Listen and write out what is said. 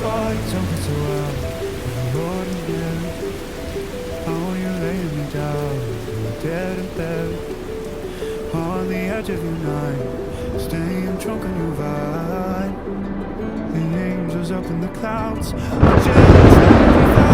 thought you told me so well. Lord and dear, how you laying me down, you're dead in bed, on the edge of your night, staying drunk on your vine. The angels up in the clouds are just like